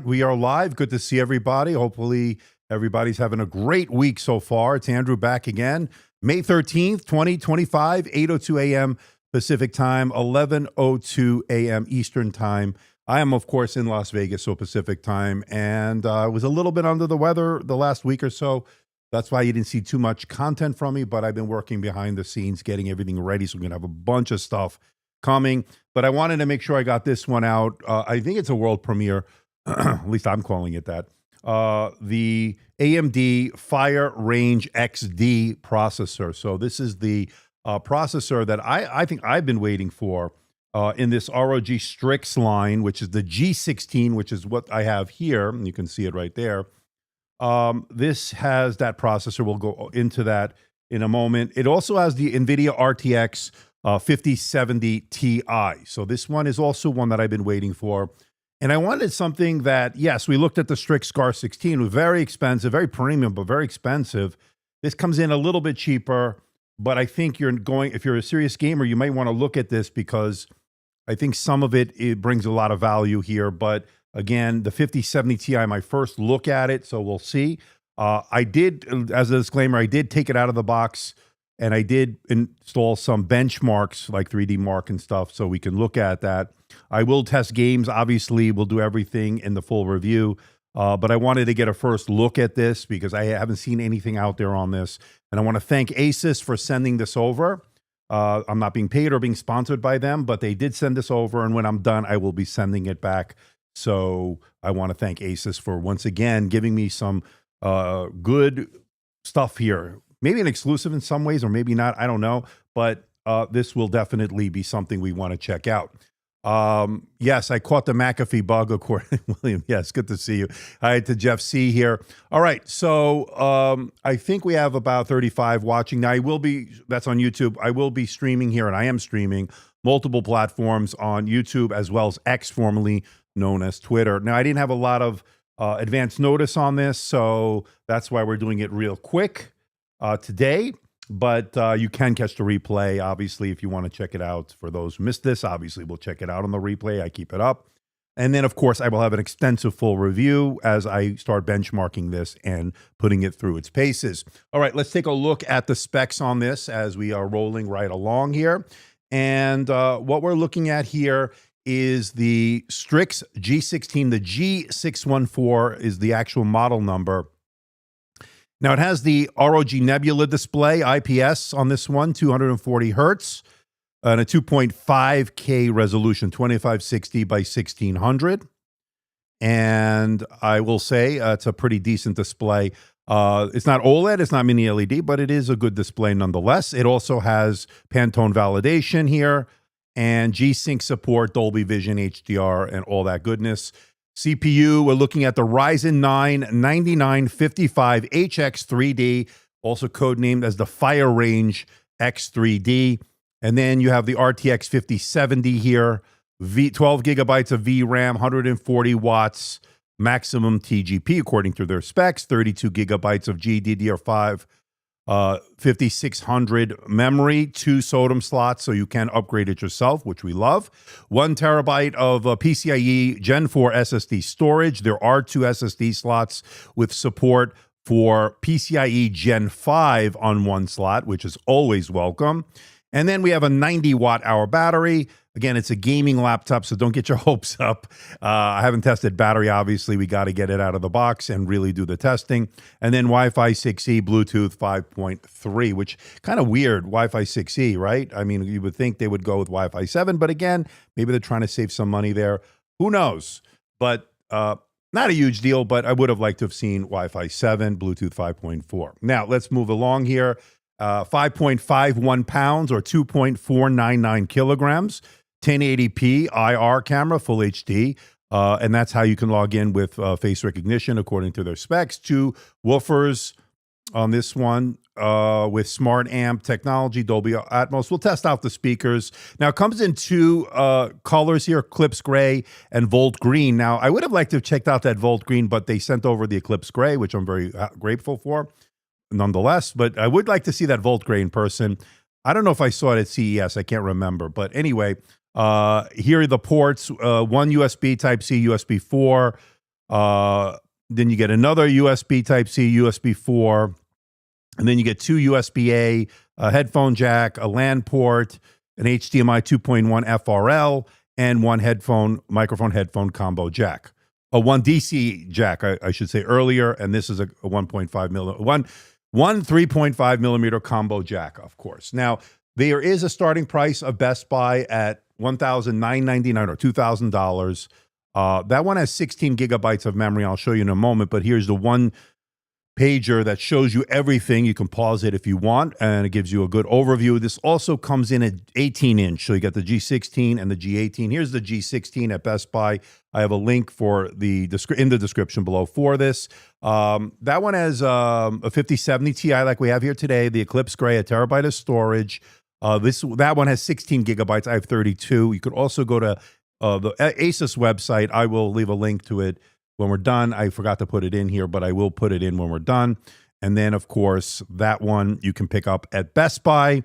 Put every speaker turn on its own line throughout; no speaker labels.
we are live. Good to see everybody. Hopefully, everybody's having a great week so far. It's Andrew back again. May 13th, 2025, 8:02 a.m. Pacific time, 11:02 a.m. Eastern time. I am, of course, in Las Vegas, so Pacific time, and I was a little bit under the weather the last week or so. That's why you didn't see too much content from me, but I've been working behind the scenes, getting everything ready, so we're going to have a bunch of stuff coming. But I wanted to make sure I got this one out. I think it's a world premiere. At least I'm calling it that. The AMD Fire Range XD processor. So this is the processor that I think I've been waiting for in this ROG Strix line, which is the G16, which is what I have here. And you can see it right there. This has that processor. We'll go into that in a moment. It also has the NVIDIA RTX 5070 Ti. So this one is also one that I've been waiting for. And I wanted something that, yes, we looked at the Strix G16. It was very expensive, very premium, but very expensive. This comes in a little bit cheaper, but I think if you're a serious gamer, you might want to look at this because I think some of it brings a lot of value here. But again, the 5070 Ti, my first look at it, so we'll see. I did, as a disclaimer, I did take it out of the box and I did install some benchmarks like 3D Mark and stuff so we can look at that. I will test games. Obviously, we'll do everything in the full review. But I wanted to get a first look at this because I haven't seen anything out there on this. And I want to thank Asus for sending this over. I'm not being paid or being sponsored by them, but they did send this over. And when I'm done, I will be sending it back. So I want to thank Asus for once again giving me some good stuff here. Maybe an exclusive in some ways, or maybe not. I don't know. But this will definitely be something we want to check out. Yes, I caught the McAfee bug, according to William. Yes, good to see you. Hi to Jeff C here. All right, so I think we have about 35 watching. Now, that's on YouTube. I will be streaming here, and I am streaming multiple platforms on YouTube as well as X, formerly known as Twitter. Now, I didn't have a lot of advance notice on this, so that's why we're doing it real quick today. But you can catch the replay, obviously, if you want to check it out. For those who missed this, obviously, we'll check it out on the replay. I keep it up. And then, of course, I will have an extensive full review as I start benchmarking this and putting it through its paces. All right, let's take a look at the specs on this as we are rolling right along here. And what we're looking at here is the Strix G16. The G614 is the actual model number. Now, it has the ROG Nebula display, IPS on this one, 240 hertz, and a 2.5K resolution, 2560 by 1600. And I will say it's a pretty decent display. It's not OLED, it's not mini LED, but it is a good display nonetheless. It also has Pantone validation here and G-Sync support, Dolby Vision, HDR, and all that goodness. CPU, we're looking at the Ryzen 9 9955 HX3D, also codenamed as the Fire Range X3D. And then you have the RTX 5070 here, 12 gigabytes of VRAM, 140 watts, maximum TGP according to their specs, 32 gigabytes of GDDR5, 5600 memory, 2 SODIMM slots, so you can upgrade it yourself, which we love. 1 terabyte of PCIe Gen 4 SSD storage. There are 2 SSD slots with support for PCIe Gen 5 on 1 slot, which is always welcome. And then we have a 90 watt-hour battery. Again, it's a gaming laptop, so don't get your hopes up. I haven't tested battery, obviously. We got to get it out of the box and really do the testing. And then Wi-Fi 6E, Bluetooth 5.3, which kind of weird, Wi-Fi 6E, right? I mean, you would think they would go with Wi-Fi 7, but again, maybe they're trying to save some money there. Who knows? But not a huge deal, but I would have liked to have seen Wi-Fi 7, Bluetooth 5.4. Now, let's move along here. 5.51 pounds or 2.499 kilograms. 1080p IR camera, full HD, and that's how you can log in with face recognition according to their specs. 2 woofers on this one with smart amp technology, Dolby Atmos. We'll test out the speakers. Now, it comes in 2 colors here, Eclipse Gray and Volt Green. Now, I would have liked to have checked out that Volt Green, but they sent over the Eclipse Gray, which I'm very grateful for nonetheless. But I would like to see that Volt Gray in person. I don't know if I saw it at CES. I can't remember. But anyway, here are the ports. 1 USB Type-C, USB 4, Then you get another USB Type-C, USB 4, and then you get two USB-A, a headphone jack, a LAN port, an HDMI 2.1 FRL, and one microphone headphone combo jack. One DC jack, I should say earlier, and this is a 1.5 millimeter, one 3.5 millimeter combo jack, of course. Now, there is a starting price of Best Buy at $1,999 or $2,000. That one has 16 gigabytes of memory. I'll show you in a moment, but here's the one pager that shows you everything. You can pause it if you want, and it gives you a good overview. This also comes in at 18-inch, so you got the G16 and the G18. Here's the G16 at Best Buy. I have a link for in the description below for this. That one has a 5070 Ti like we have here today, the Eclipse Gray, a terabyte of storage. That one has 16 gigabytes. I have 32. You could also go to the Asus website. I will leave a link to it when we're done. I forgot to put it in here, but I will put it in when we're done. And then, of course, that one you can pick up at Best Buy.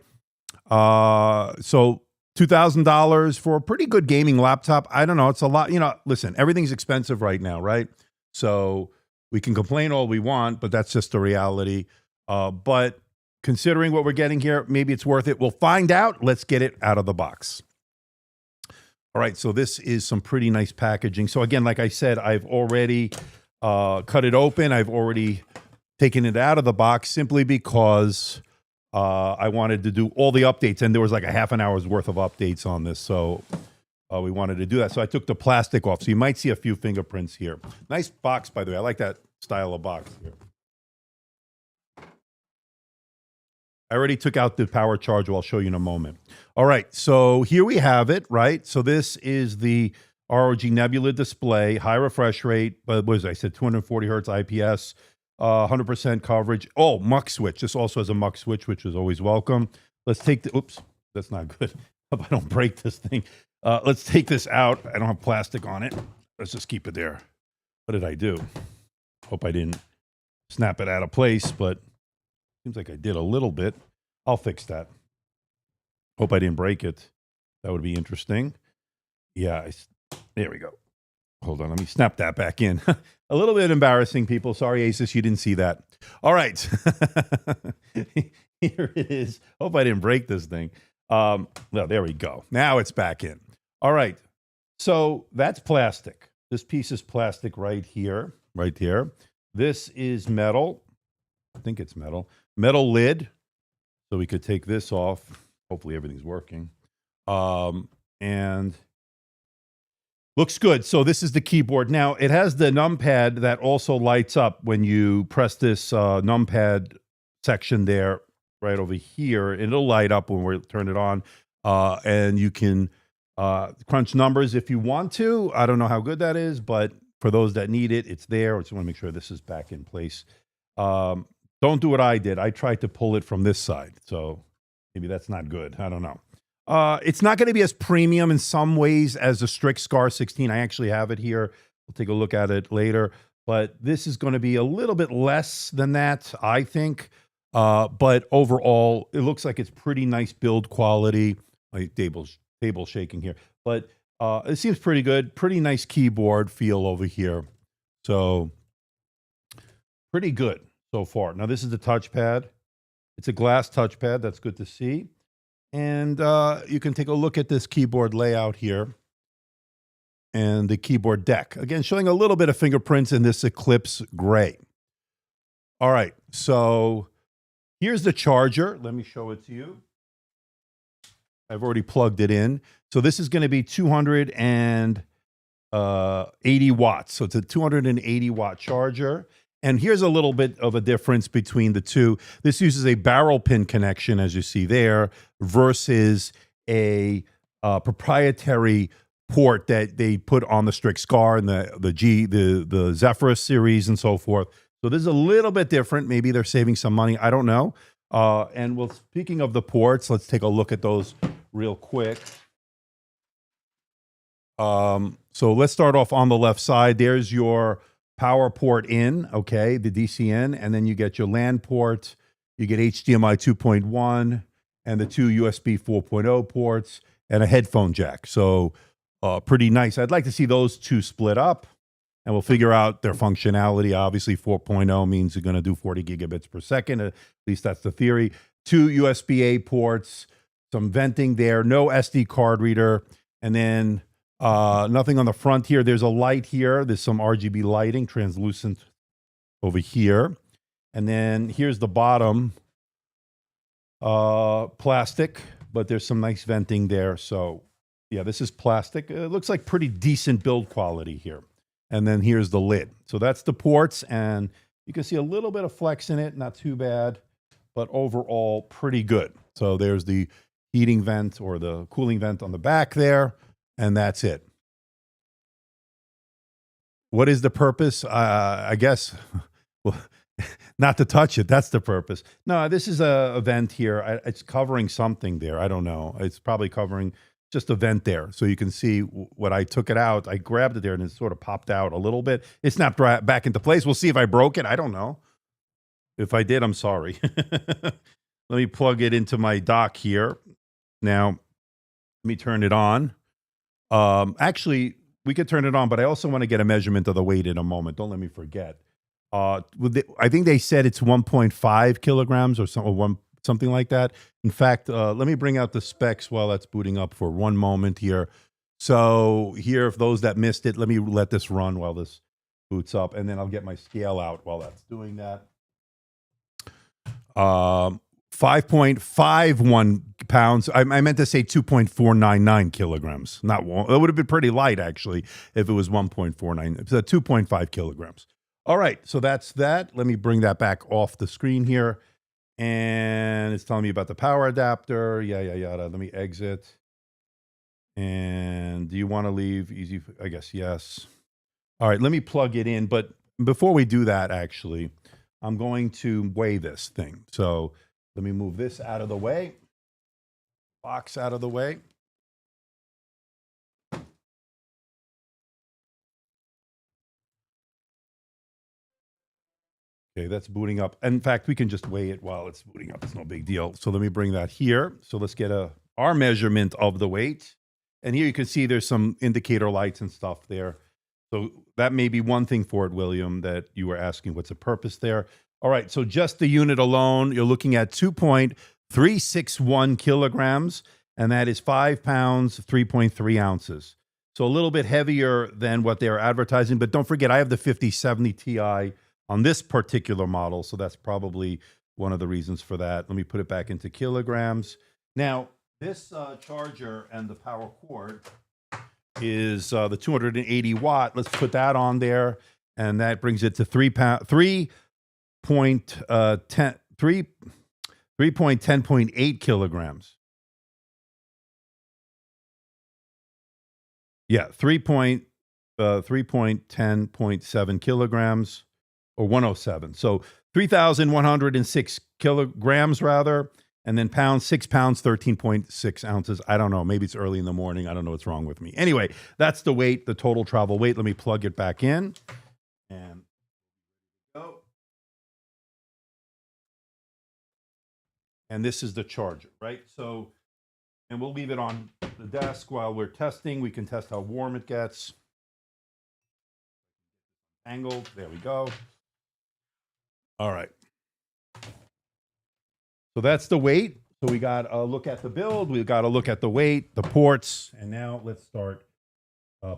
So $2,000 for a pretty good gaming laptop. I don't know. It's a lot. Listen, everything's expensive right now, right? So we can complain all we want, but that's just the reality. But considering what we're getting here, maybe it's worth it. We'll find out. Let's get it out of the box. All right, so this is some pretty nice packaging. So again, like I said, I've already cut it open. I've already taken it out of the box simply because I wanted to do all the updates, and there was like a half an hour's worth of updates on this, so we wanted to do that. So I took the plastic off, so you might see a few fingerprints here. Nice box, by the way. I like that style of box here. I already took out the power charger. I'll show you in a moment. All right, so here we have it, right? So this is the ROG Nebula display, high refresh rate, but what is it? I said 240 hertz IPS, 100% coverage. Oh, muck switch. This also has a muck switch, which is always welcome. Let's take the, oops, that's not good. Hope I don't break this thing. Let's take this out. I don't have plastic on it. Let's just keep it there. What did I do? Hope I didn't snap it out of place, but seems like I did a little bit. I'll fix that. Hope I didn't break it. That would be interesting. Yeah, there we go. Hold on, let me snap that back in. A little bit embarrassing, people. Sorry, Asus, you didn't see that. All right. Here it is. Hope I didn't break this thing. No, there we go. Now it's back in. All right. So that's plastic. This piece is plastic right here, right there. This is metal. I think it's metal. Metal lid. So we could take this off. Hopefully everything's working. And looks good. So this is the keyboard. Now, it has the numpad that also lights up when you press this numpad section there, right over here. It'll light up when we turn it on. And you can crunch numbers if you want to. I don't know how good that is, but for those that need it, it's there. I just want to make sure this is back in place. Don't do what I did. I tried to pull it from this side. So maybe that's not good. I don't know. It's not going to be as premium in some ways as the Strix G16. I actually have it here. We'll take a look at it later. But this is going to be a little bit less than that, I think. But overall, it looks like it's pretty nice build quality. My table's shaking here. But it seems pretty good. Pretty nice keyboard feel over here. So pretty good so far. Now, this is the touchpad. It's a glass touchpad. That's good to see. And you can take a look at this keyboard layout here and the keyboard deck. Again, showing a little bit of fingerprints in this Eclipse Gray. All right, so here's the charger. Let me show it to you. I've already plugged it in. So this is going to be 280 watts. So it's a 280 watt charger. And here's a little bit of a difference between the two. This uses a barrel pin connection, as you see there, versus a proprietary port that they put on the Strix Scar and the Zephyrus series and so forth. So this is a little bit different. Maybe they're saving some money. I don't know. And well, speaking of the ports, let's take a look at those real quick. So let's start off on the left side. There's your power port in, okay, the DCN, and then you get your LAN port, you get HDMI 2.1, and the two USB 4.0 ports, and a headphone jack. So pretty nice. I'd like to see those two split up. and we'll figure out their functionality. Obviously, 4.0 means you're going to do 40 gigabits per second. At least that's the theory. 2 USB-A ports, some venting there, no SD card reader, and then nothing on the front here. There's a light here. There's some RGB lighting, translucent over here. And then here's the bottom, plastic, but there's some nice venting there. So yeah, this is plastic. It looks like pretty decent build quality here. And then here's the lid. So that's the ports, and you can see a little bit of flex in it, not too bad, but overall pretty good. So there's the heating vent or the cooling vent on the back there, and that's it. What is the purpose? I guess, well, not to touch it. That's the purpose. No, this is a vent here. It's covering something there. I don't know. It's probably covering just a vent there. So you can see when I took it out, I grabbed it there and it sort of popped out a little bit. It snapped right back into place. We'll see if I broke it. I don't know. If I did, I'm sorry. Let me plug it into my dock here. Now, let me turn it on. Actually, we could turn it on, but I also want to get a measurement of the weight in a moment. Don't let me forget. I think they said it's 1.5 kilograms or something like that. In fact, let me bring out the specs while that's booting up for one moment here. So here, for those that missed it, let me let this run while this boots up, and then I'll get my scale out while that's doing that. 5.51 pounds. I meant to say 2.499 kilograms. Not one. That would have been pretty light, actually, if it was 1.49. So 2.5 kilograms. All right, so that's that. Let me bring that back off the screen here. And it's telling me about the power adapter. Yada. Let me exit. And do you want to leave? Easy, I guess, yes. All right, let me plug it in. But before we do that, actually, I'm going to weigh this thing. So let me move this out of the way. Box out of the way. Okay, that's booting up. In fact, we can just weigh it while it's booting up. It's no big deal. So let me bring that here. So let's get our measurement of the weight. And here you can see there's some indicator lights and stuff there. So that may be one thing for it, William, that you were asking what's the purpose there. All right, so just the unit alone, you're looking at 2.361 kilograms, and that is 5 pounds, 3.3 ounces. So a little bit heavier than what they're advertising. But don't forget, I have the 5070 Ti on this particular model, so that's probably one of the reasons for that. Let me put it back into kilograms. Now, this charger and the power cord is the 280 watt. Let's put that on there, and that brings it to 3.10.8 kilograms. Yeah, 3.10.7 kilograms. Or 107. So 3,106 kilograms, rather. And then pounds, 6 pounds, 13.6 ounces. I don't know. Maybe it's early in the morning. I don't know what's wrong with me. Anyway, that's the weight, the total travel weight. Let me plug it back in. And go. And this is the charger, right? So, and we'll leave it on the desk while we're testing. We can test how warm it gets. Angled. There we go. All right. So that's the weight. So we got to look at the build. We've got to look at the weight, the ports. And now let's start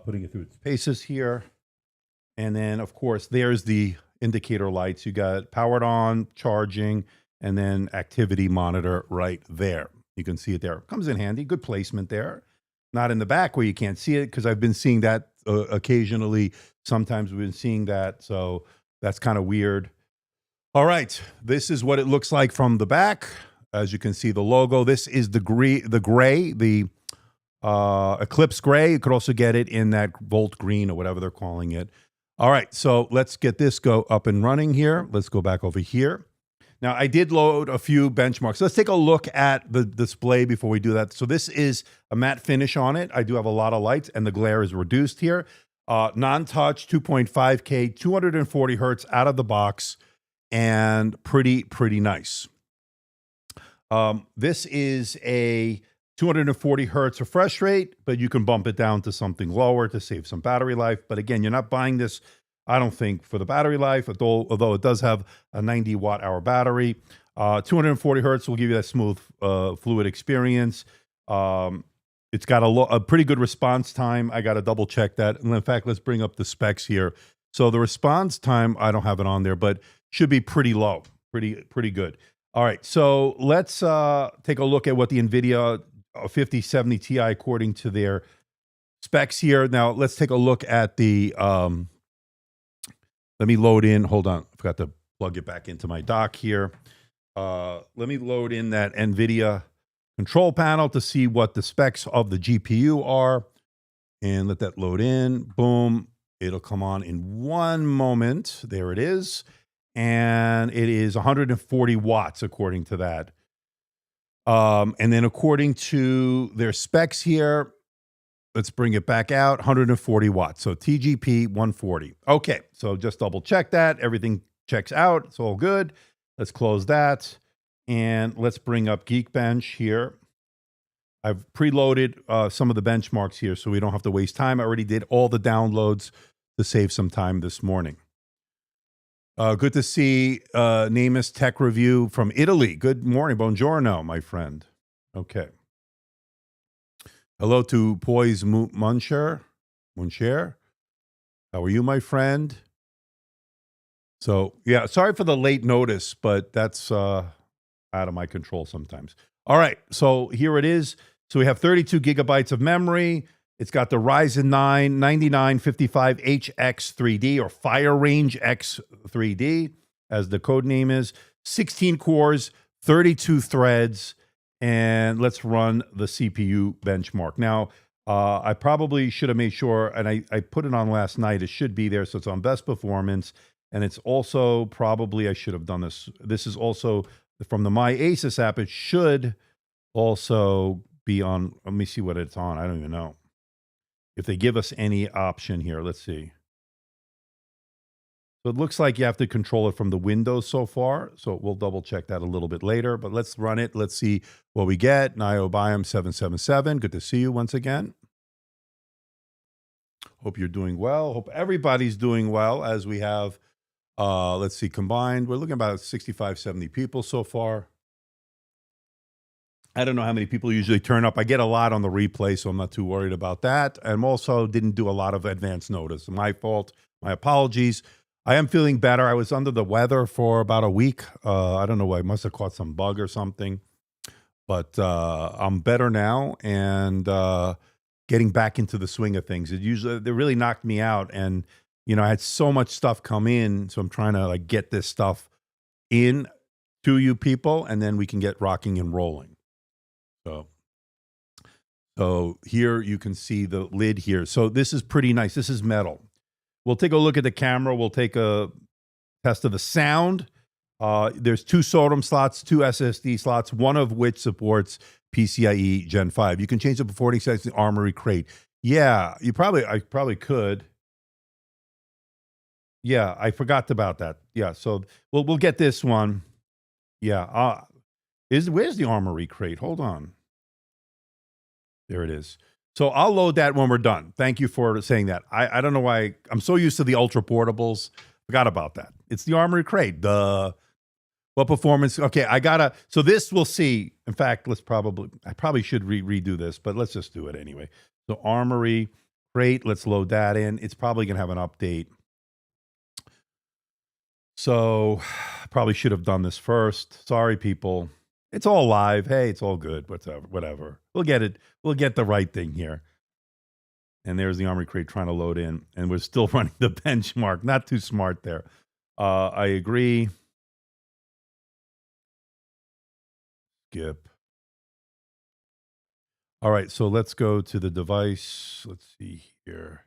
putting it through its paces here. And then, of course, there's the indicator lights. You got powered on, charging, and then activity monitor right there. You can see it there. Comes in handy. Good placement there. Not in the back where you can't see it, because I've been seeing that occasionally. Sometimes we've been seeing that. So that's kind of weird. All right, this is what it looks like from the back. As you can see, the logo. This is the gray, the Eclipse gray. You could also get it in that Volt green or whatever they're calling it. All right, so let's get this up and running here. Let's go back over here. Now, I did load a few benchmarks. Let's take a look at the display before we do that. So this is a matte finish on it. I do have a lot of lights, and the glare is reduced here. Non-touch, 2.5K, 240 hertz out of the box. And pretty nice. This is a 240 hertz refresh rate, but you can bump it down to something lower to save some battery life. But again, you're not buying this I don't think for the battery life, although it does have a 90 watt hour battery. 240 hertz will give you that smooth fluid experience. It's got a pretty good response time. I got to double check that. And in fact, let's bring up the specs here. So the response time, I don't have it on there, but should be pretty low, pretty good. All right, so let's take a look at what the NVIDIA 5070 Ti, according to their specs here. Now, let's take a look at the, let me load in, hold on, I forgot to plug it back into my dock here. Let me load in that NVIDIA control panel to see what the specs of the GPU are, and let that load in. Boom. It'll come on in one moment. There it is. And it is 140 watts, according to that. And then according to their specs here, let's bring it back out, 140 watts. So TGP 140. Okay, so just double check that. Everything checks out. It's all good. Let's close that. And let's bring up Geekbench here. I've preloaded some of the benchmarks here so we don't have to waste time. I already did all the downloads to save some time this morning. Good to see Namus Tech Review from Italy. Good morning. Buongiorno, my friend. Okay. Hello to Poise Muncher. How are you, my friend? So, yeah, sorry for the late notice, but that's out of my control sometimes. All right, so here it is. So we have 32 gigabytes of memory. It's got the Ryzen 9 9955H X3D, or Fire Range X3D, as the code name is. 16 cores, 32 threads, and let's run the CPU benchmark. Now, I probably should have made sure, and I put it on last night. It should be there, so it's on best performance. And it's also probably, I should have done this. This is also from the My Asus app. It should also be on, let me see what it's on. I don't even know if they give us any option here. Let's see. So it looks like you have to control it from the Windows so far. So we'll double check that a little bit later, but let's run it. Let's see what we get. Niobium 777. Good to see you once again. Hope you're doing well. Hope everybody's doing well, as we have, let's see, combined. We're looking at about 65, 70 people so far. I don't know how many people usually turn up. I get a lot on the replay, so I'm not too worried about that. And also didn't do a lot of advance notice. My fault. My apologies. I am feeling better. I was under the weather for about a week. I don't know why. I must have caught some bug or something. But I'm better now, and getting back into the swing of things. They really knocked me out. And, you know, I had so much stuff come in, so I'm trying to like get this stuff in to you people, and then we can get rocking and rolling. So here you can see the lid here. So this is pretty nice. This is metal. We'll take a look at the camera. We'll take a test of the sound. There's 2 SODIMM slots, 2 SSD slots, one of which supports PCIe Gen 5. You can change the performing settings in the Armory Crate. Yeah, I probably could. Yeah, I forgot about that. Yeah, so we'll get this one. Yeah, where's the Armory Crate? Hold on. There it is. So I'll load that when we're done. Thank you for saying that. I don't know why. I'm so used to the Ultra Portables. Forgot about that. It's the Armory Crate. What performance? Okay, so this we'll see. In fact, I probably should redo this, but let's just do it anyway. So Armory Crate, let's load that in. It's probably going to have an update. So probably should have done this first. Sorry, people. It's all live. Hey, it's all good. Whatever. We'll get it. We'll get the right thing here. And there's the Armory Crate trying to load in. And we're still running the benchmark. Not too smart there. I agree. Skip. All right, so let's go to the device. Let's see here.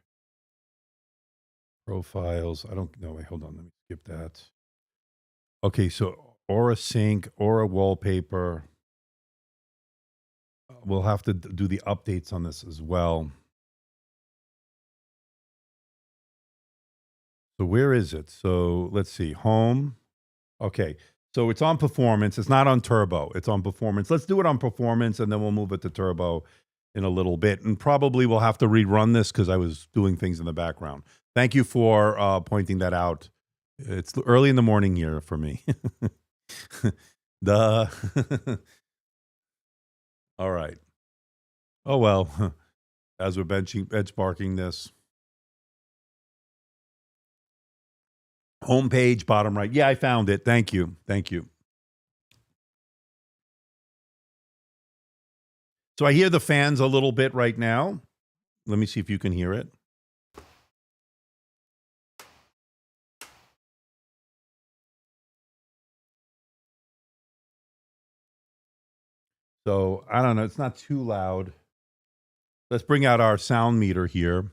Profiles. I don't know. Wait, hold on. Let me skip that. Okay, so Aura Sync, Aura Wallpaper. We'll have to do the updates on this as well. So where is it? So let's see. Home. Okay, so it's on performance. It's not on turbo. It's on performance. Let's do it on performance, and then we'll move it to turbo in a little bit, and probably will have to rerun this because I was doing things in the background. Thank you for pointing that out. It's early in the morning here for me. The all right. Oh well, as we're benchmarking this homepage, bottom right. Yeah, I found it. Thank you. Thank you. So I hear the fans a little bit right now. Let me see if you can hear it. So I don't know. It's not too loud. Let's bring out our sound meter here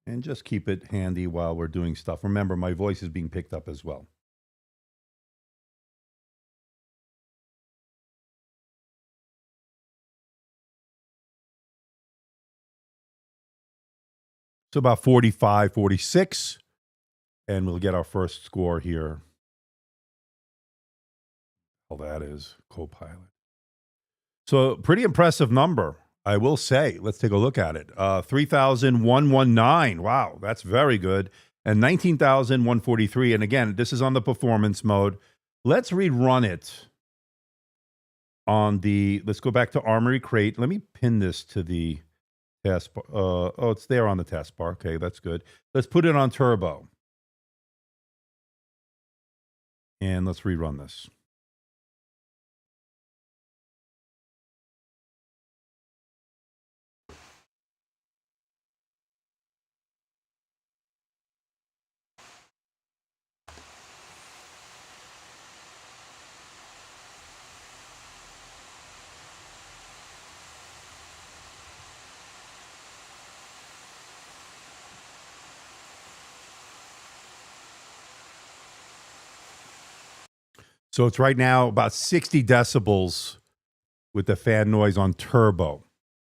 and just keep it handy while we're doing stuff. Remember, my voice is being picked up as well. So about 45, 46, and we'll get our first score here. Oh, that is Copilot. So pretty impressive number, I will say. Let's take a look at it. 3,119. Wow, that's very good. And 19,143. And again, this is on the performance mode. Let's rerun it on the, let's go back to Armory Crate. Let me pin this to the taskbar. Oh, it's there on the taskbar. Okay, that's good. Let's put it on turbo. And let's rerun this. So it's right now about 60 decibels with the fan noise on turbo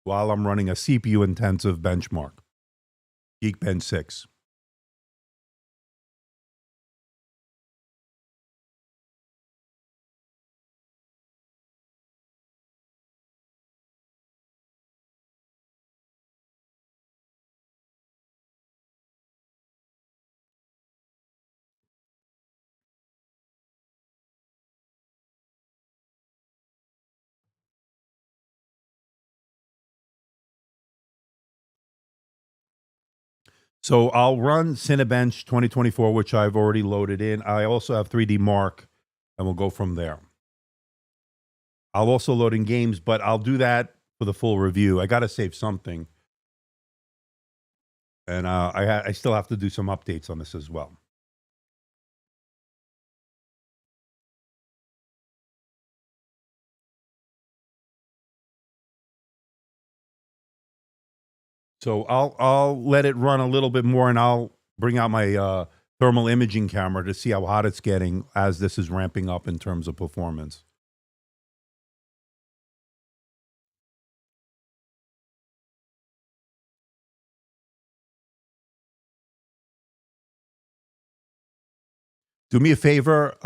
while I'm running a CPU intensive benchmark, Geekbench 6. So I'll run Cinebench 2024, which I've already loaded in. I also have 3D Mark, and we'll go from there. I'll also load in games, but I'll do that for the full review. I got to save something. And I still have to do some updates on this as well. So I'll let it run a little bit more, and I'll bring out my thermal imaging camera to see how hot it's getting as this is ramping up in terms of performance. Do me a favor,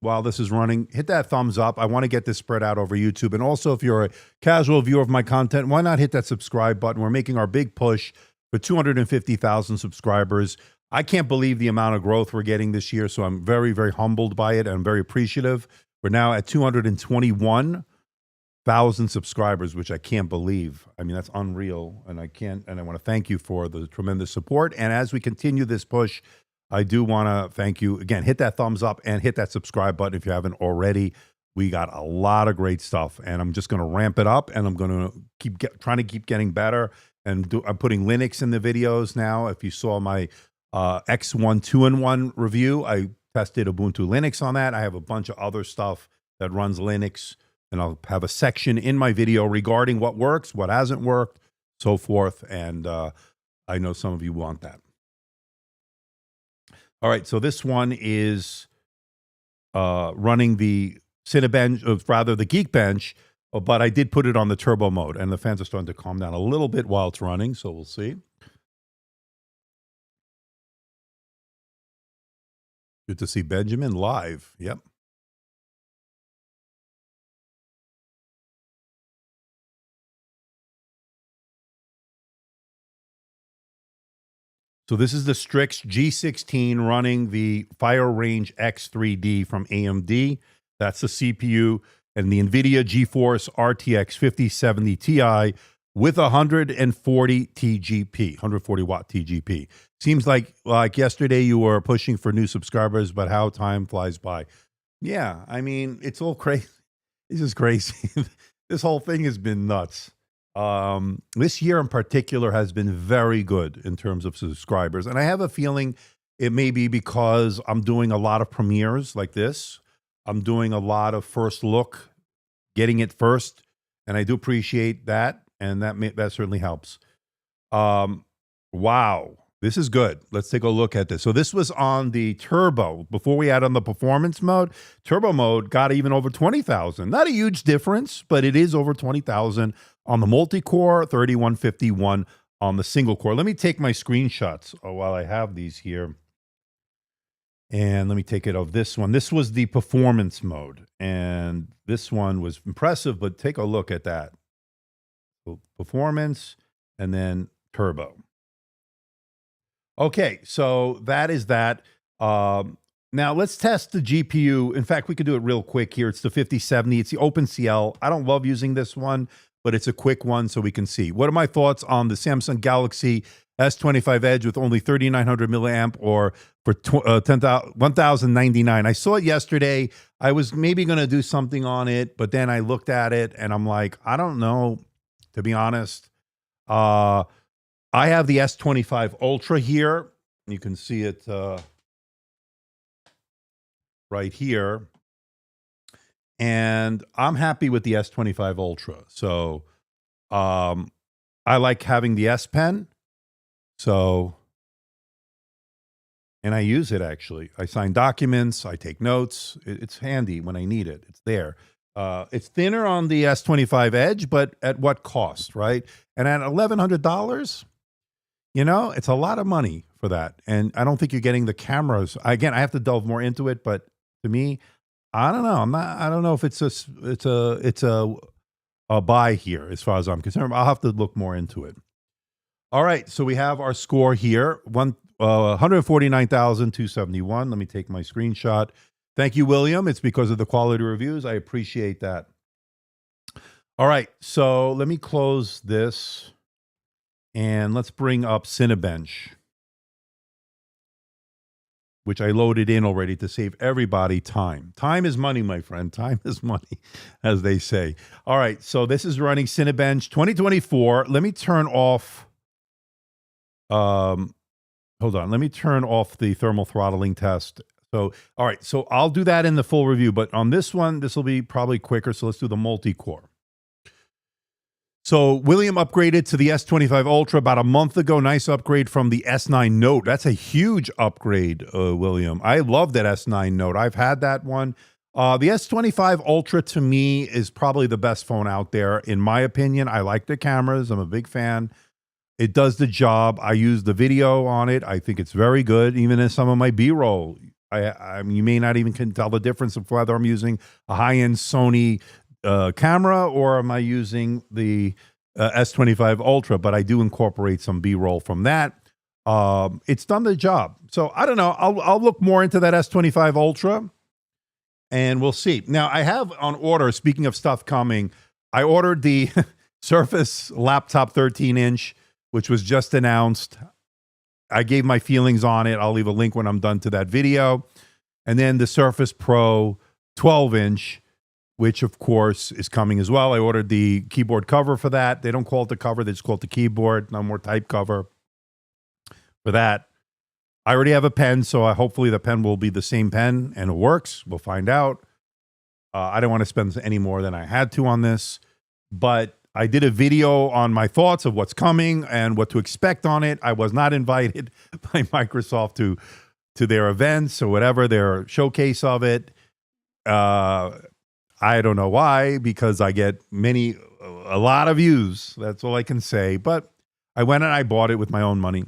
while this is running, hit that thumbs up. I want to get this spread out over YouTube. And also, if you're a casual viewer of my content, why not hit that subscribe button? We're making our big push for 250,000 subscribers. I can't believe the amount of growth we're getting this year, so I'm very, very humbled by it, and I'm very appreciative. We're now at 221,000 subscribers, which I can't believe. I mean, that's unreal, and I want to thank you for the tremendous support. And as we continue this push, I do want to thank you again. Hit that thumbs up and hit that subscribe button if you haven't already. We got a lot of great stuff, and I'm just going to ramp it up, and I'm going to trying to keep getting better. And I'm putting Linux in the videos now. If you saw my X1 2-in-1 review, I tested Ubuntu Linux on that. I have a bunch of other stuff that runs Linux, and I'll have a section in my video regarding what works, what hasn't worked, so forth. And I know some of you want that. All right, so this one is running the Cinebench, rather the Geekbench, but I did put it on the turbo mode, and the fans are starting to calm down a little bit while it's running, so we'll see. Good to see Benjamin live. Yep. So this is the Strix G16 running the Fire Range X3D from AMD. That's the CPU, and the NVIDIA GeForce RTX 5070 Ti with 140 TGP, 140 watt TGP. Seems like yesterday you were pushing for new subscribers, but how time flies by. Yeah, I mean, it's all crazy. This is crazy. This whole thing has been nuts. This year in particular has been very good in terms of subscribers. And I have a feeling it may be because I'm doing a lot of premieres like this. I'm doing a lot of first look, getting it first. And I do appreciate that. And that certainly helps. Wow. This is good. Let's take a look at this. So this was on the turbo. Before we had on the performance mode, turbo mode got even over 20,000. Not a huge difference, but it is over 20,000 on the multi-core, 3151 on the single core. Let me take my screenshots while I have these here. And let me take it of this one. This was the performance mode. And this one was impressive, but take a look at that. So performance and then turbo. Okay, so that is that. Now let's test the GPU. In fact, we could do it real quick here. It's the 5070. It's the OpenCL. I don't love using this one, but it's a quick one so we can see. What are my thoughts on the Samsung Galaxy S25 Edge with only 3,900 milliamp or for $1,099? I saw it yesterday. I was maybe going to do something on it, but then I looked at it and I'm like, I don't know, to be honest. I have the S25 Ultra here. You can see it right here. And I'm happy with the S25 Ultra. So I like having the S Pen. So, and I use it actually. I sign documents. I take notes. It's handy when I need it. It's there. It's thinner on the S25 Edge, but at what cost, right? And at $1,100, you know, it's a lot of money for that. And I don't think you're getting the cameras. Again, I have to delve more into it, but to me, I don't know. I don't know if it's a buy here as far as I'm concerned. I'll have to look more into it. All right, so we have our score here, 149,271. Let me take my screenshot. Thank you, William. It's because of the quality reviews. I appreciate that. All right, so let me close this. And let's bring up Cinebench, which I loaded in already to save everybody time. Time is money, my friend. Time is money, as they say. All right, so this is running Cinebench 2024. Let me turn off, hold on. Let me turn off the thermal throttling test. So, all right, so I'll do that in the full review. But on this one, this will be probably quicker. So let's do the multi-core. So William upgraded to the S25 Ultra about a month ago. Nice upgrade from the S9 Note. That's a huge upgrade, William. I love that S9 Note. I've had that one. The S25 Ultra to me is probably the best phone out there, in my opinion. I like the cameras. I'm a big fan. It does the job. I use the video on it. I think it's very good. Even in some of my B-roll, I mean, you may not even can tell the difference of whether I'm using a high-end Sony camera or am I using the S25 Ultra, but I do incorporate some B-roll from that. It's done the job. So I don't know. I'll look more into that S25 Ultra and we'll see. Now I have on order, speaking of stuff coming, I ordered the Surface laptop 13-inch, which was just announced. I gave my feelings on it. I'll leave a link when I'm done to that video. And then the Surface Pro 12-inch, which of course is coming as well. I ordered the keyboard cover for that. They don't call it the cover, they just call it the keyboard. No more type cover for that. I already have a pen, so hopefully the pen will be the same pen and it works. We'll find out. I don't want to spend any more than I had to on this, but I did a video on my thoughts of what's coming and what to expect on it. I was not invited by Microsoft to their events or whatever, their showcase of it. I don't know why, because I get a lot of views. That's all I can say. But I went and I bought it with my own money.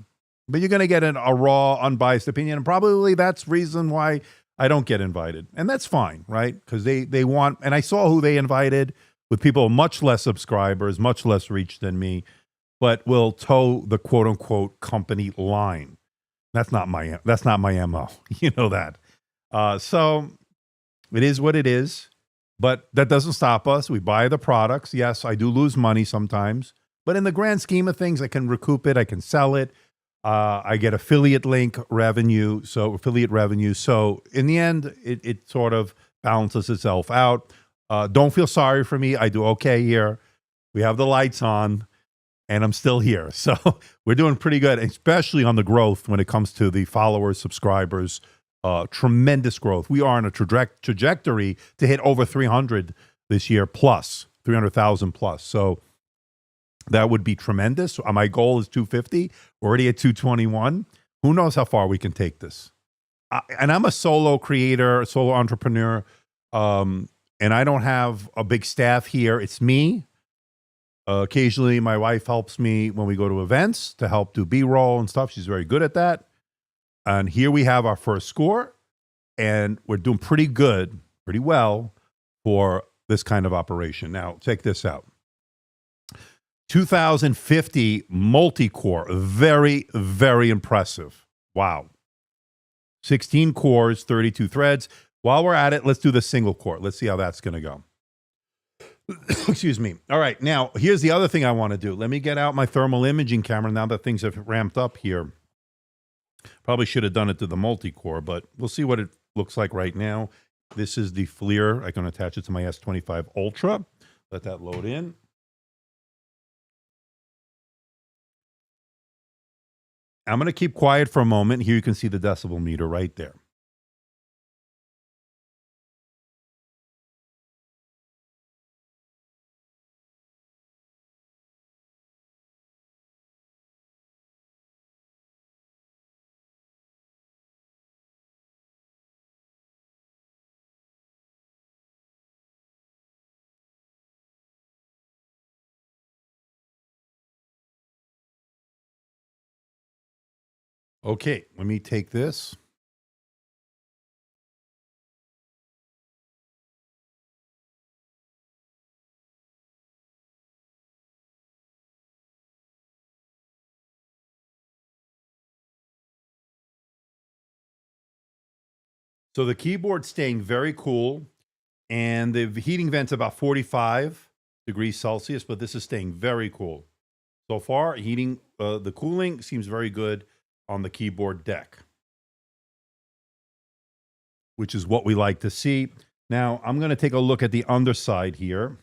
But you're going to get a raw, unbiased opinion. And probably that's reason why I don't get invited. And that's fine, right? Because they want, and I saw who they invited with people much less subscribers, much less reach than me, but will toe the quote unquote company line. That's not my MO. You know that. So it is what it is, but that doesn't stop us. We buy the products. Yes, I do lose money sometimes, but in the grand scheme of things, I can recoup it. I can sell it. I get affiliate revenue. So in the end, it sort of balances itself out. Don't feel sorry for me. I do okay here. We have the lights on, and I'm still here. So we're doing pretty good, especially on the growth when it comes to the followers, subscribers. Tremendous growth. We are on a trajectory to hit over 300 this year, plus 300,000 plus. So that would be tremendous. My goal is 250. We're already at 221. Who knows how far we can take this? And I'm a solo creator, a solo entrepreneur, and I don't have a big staff here. It's me. Occasionally, my wife helps me when we go to events to help do B-roll and stuff. She's very good at that. And here we have our first score, and we're doing pretty well for this kind of operation. Now, check this out. 2050 multi-core, very, very impressive. Wow. 16 cores, 32 threads. While we're at it, let's do the single core. Let's see how that's going to go. Excuse me. All right. Now, here's the other thing I want to do. Let me get out my thermal imaging camera now that things have ramped up here. Probably should have done it to the multi-core, but we'll see what it looks like right now. This is the FLIR. I can attach it to my S25 Ultra. Let that load in. I'm going to keep quiet for a moment. Here you can see the decibel meter right there. Okay, let me take this. So the keyboard's staying very cool, and the heating vent's about 45 degrees Celsius, but this is staying very cool. So far, the cooling seems very good on the keyboard deck, which is what we like to see. Now, I'm going to take a look at the underside here.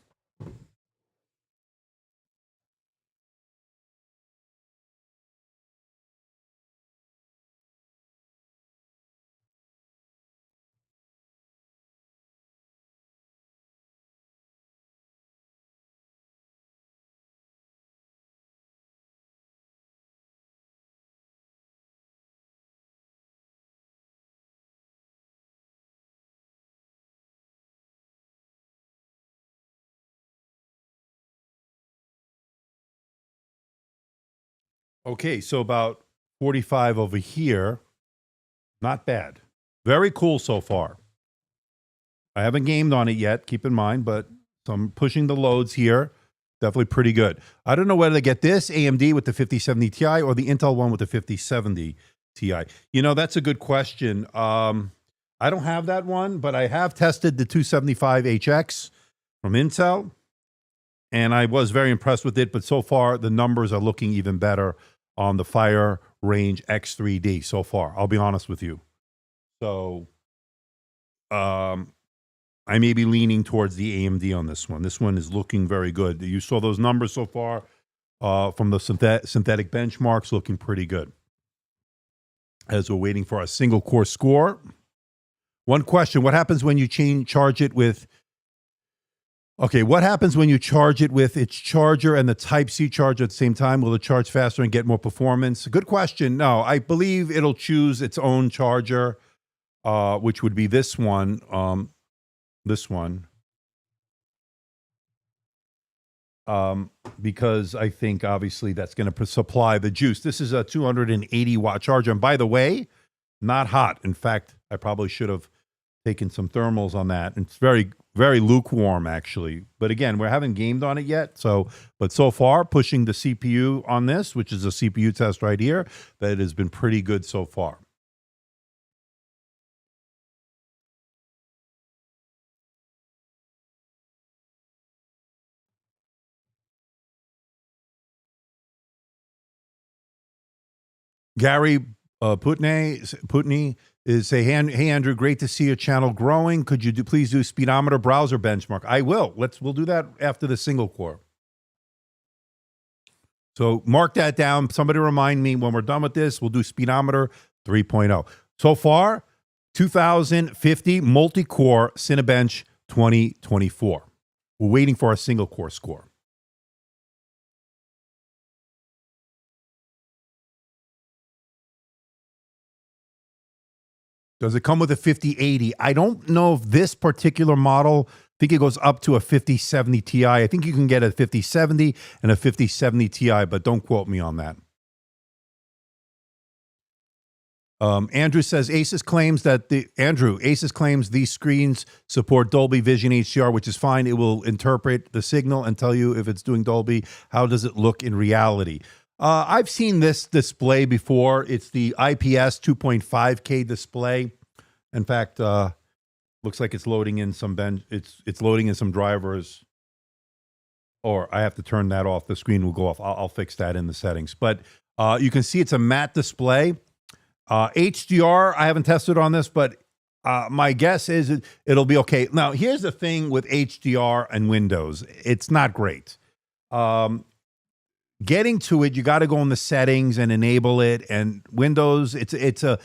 Okay, so about 45 over here. Not bad. Very cool so far. I haven't gamed on it yet, keep in mind, but I'm pushing the loads here. Definitely pretty good. I don't know whether to get this AMD with the 5070 Ti or the Intel one with the 5070 Ti. You know, that's a good question. I don't have that one, but I have tested the 275HX from Intel, and I was very impressed with it. But so far, the numbers are looking even better on the Fire Range X3D so far. I'll be honest with you. So I may be leaning towards the AMD on this one. This one is looking very good. You saw those numbers so far from the synthetic benchmarks, looking pretty good. As we're waiting for a single core score. One question, what happens when you charge it with... Okay, what happens when you charge it with its charger and the Type-C charger at the same time? Will it charge faster and get more performance? Good question. No, I believe it'll choose its own charger, which would be this one. Because I think obviously that's going to supply the juice. This is a 280 watt charger. And by the way, not hot. In fact, I probably should have taking some thermals on that. And it's very, very lukewarm, actually. But again, we haven't gamed on it yet. But so far, pushing the CPU on this, which is a CPU test right here, that has been pretty good so far. Gary Putney is say, hey Andrew, great to see your channel growing. Could you please do speedometer browser benchmark? I will. We'll do that after the single core. So mark that down. Somebody remind me when we're done with this. We'll do speedometer 3.0. So far, 2050 multi-core Cinebench 2024. We're waiting for our single core score. Does it come with a 5080? I don't know if this particular model, I think it goes up to a 5070 Ti. I think you can get a 5070 and a 5070 Ti, but don't quote me on that. Andrew says Asus claims these screens support Dolby Vision HDR, which is fine. It will interpret the signal and tell you if it's doing Dolby. How does it look in reality? I've seen this display before. It's the IPS 2.5K display. In fact, looks like it's loading in some it's loading in some drivers. Or I have to turn that off. The screen will go off. I'll fix that in the settings. But you can see it's a matte display. HDR, I haven't tested on this, but my guess is it'll be okay. Now, here's the thing with HDR and Windows. It's not great. Getting to it, you got to go in the settings and enable it. And Windows, it's a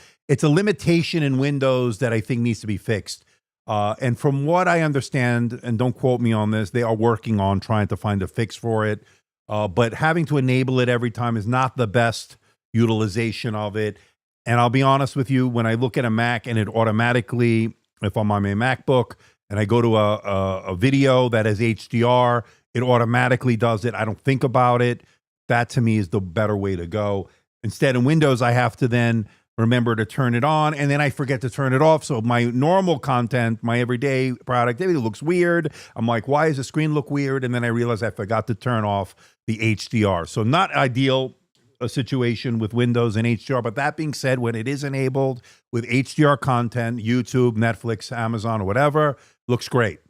limitation in Windows that I think needs to be fixed. And from what I understand, and don't quote me on this, they are working on trying to find a fix for it. But having to enable it every time is not the best utilization of it. And I'll be honest with you, when I look at a Mac and it automatically, if I'm on my MacBook and I go to a video that has HDR, it automatically does it. I don't think about it. That to me is the better way to go. Instead, in Windows, I have to then remember to turn it on, and then I forget to turn it off. So my normal content, my everyday productivity looks weird. I'm like, why does the screen look weird? And then I realize I forgot to turn off the HDR. So not ideal a situation with Windows and HDR. But that being said, when it is enabled with HDR content, YouTube, Netflix, Amazon, or whatever, looks great.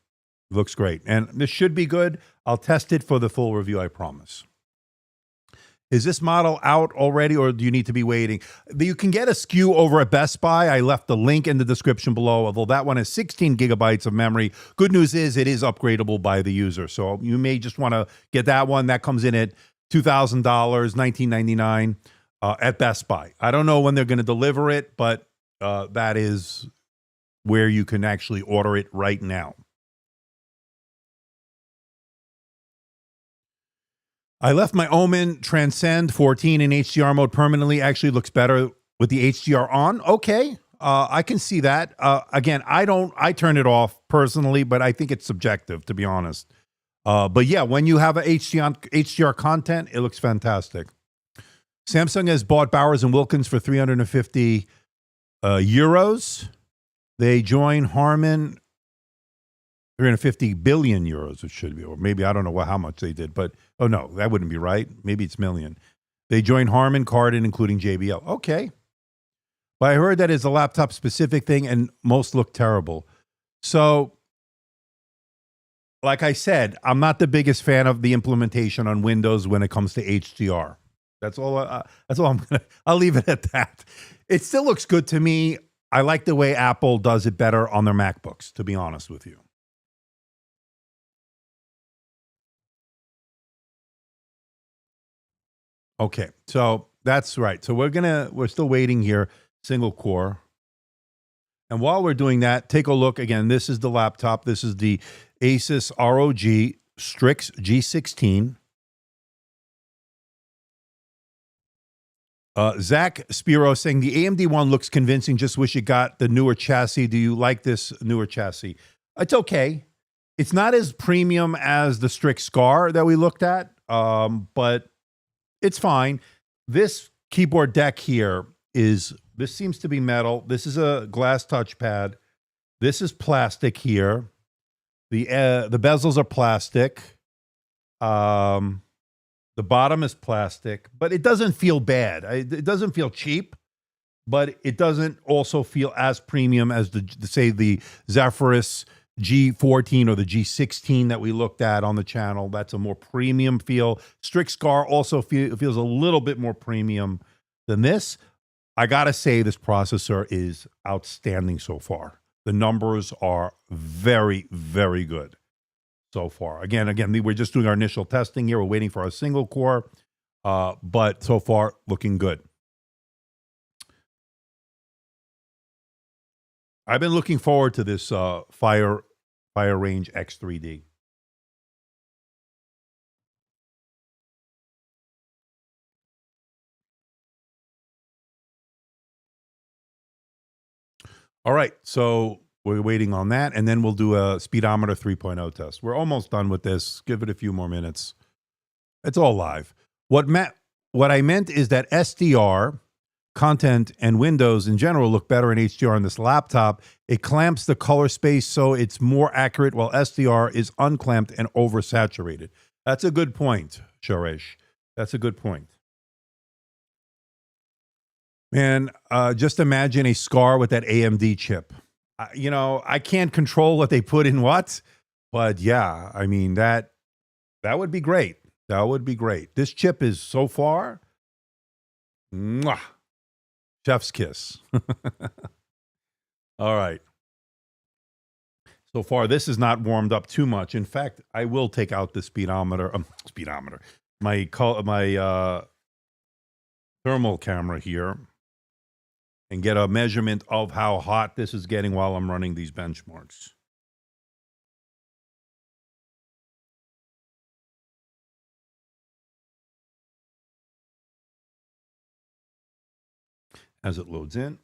Looks great. And this should be good. I'll test it for the full review, I promise. Is this model out already, or do you need to be waiting? You can get a SKU over at Best Buy. I left the link in the description below, although that one has 16 gigabytes of memory. Good news is it is upgradable by the user. So you may just want to get that one. That comes in at $2,000, $19.99 at Best Buy. I don't know when they're going to deliver it, but that is where you can actually order it right now. I left my Omen Transcend 14 in HDR mode permanently. Actually looks better with the HDR on. Okay, I can see that. Again, I turn it off personally, but I think it's subjective, to be honest. But yeah, when you have a HDR content, it looks fantastic. Samsung has bought Bowers and Wilkins for 350 euros. They join Harman 350 billion euros, it should be, or maybe I don't know how much they did, but oh no, that wouldn't be right. Maybe it's million. They join Harman Kardon, including JBL. Okay. But I heard that is a laptop specific thing and most look terrible. So, like I said, I'm not the biggest fan of the implementation on Windows when it comes to HDR. That's all I'll leave it at that. It still looks good to me. I like the way Apple does it better on their MacBooks, to be honest with you. Okay, so that's right. So we're still waiting here, single core. And while we're doing that, take a look again. This is the laptop. This is the Asus ROG Strix G16. Zach Spiro saying the AMD one looks convincing. Just wish it got the newer chassis. Do you like this newer chassis? It's okay. It's not as premium as the Strix Scar that we looked at, but it's fine. This keyboard deck here this seems to be metal. This is a glass touchpad. This is plastic here. The bezels are plastic. The bottom is plastic, but it doesn't feel bad. It doesn't feel cheap, but it doesn't also feel as premium as say the Zephyrus G14 or the G16 that we looked at on the channel. That's a more premium feel. Strix Scar also feels a little bit more premium than this. I gotta say, this processor is outstanding so far. The numbers are very, very good so far. Again, we're just doing our initial testing here. We're waiting for our single core, but so far looking good. I've been looking forward to this Fire Range X3D. All right, so we're waiting on that, and then we'll do a speedometer 3.0 test. We're almost done with this. Give it a few more minutes. It's all live. What I meant is that SDR content and windows in general look better in HDR on this laptop. It clamps the color space so it's more accurate, while SDR is unclamped and oversaturated. That's a good point, Sharesh. That's a good point. Man, just imagine a SCAR with that AMD chip. I can't control what they put in what, but yeah, I mean, that would be great. That would be great. This chip is so far, mwah, chef's kiss. All right. So far, this is not warmed up too much. In fact, I will take out the speedometer, my thermal camera here, and get a measurement of how hot this is getting while I'm running these benchmarks. As it loads in.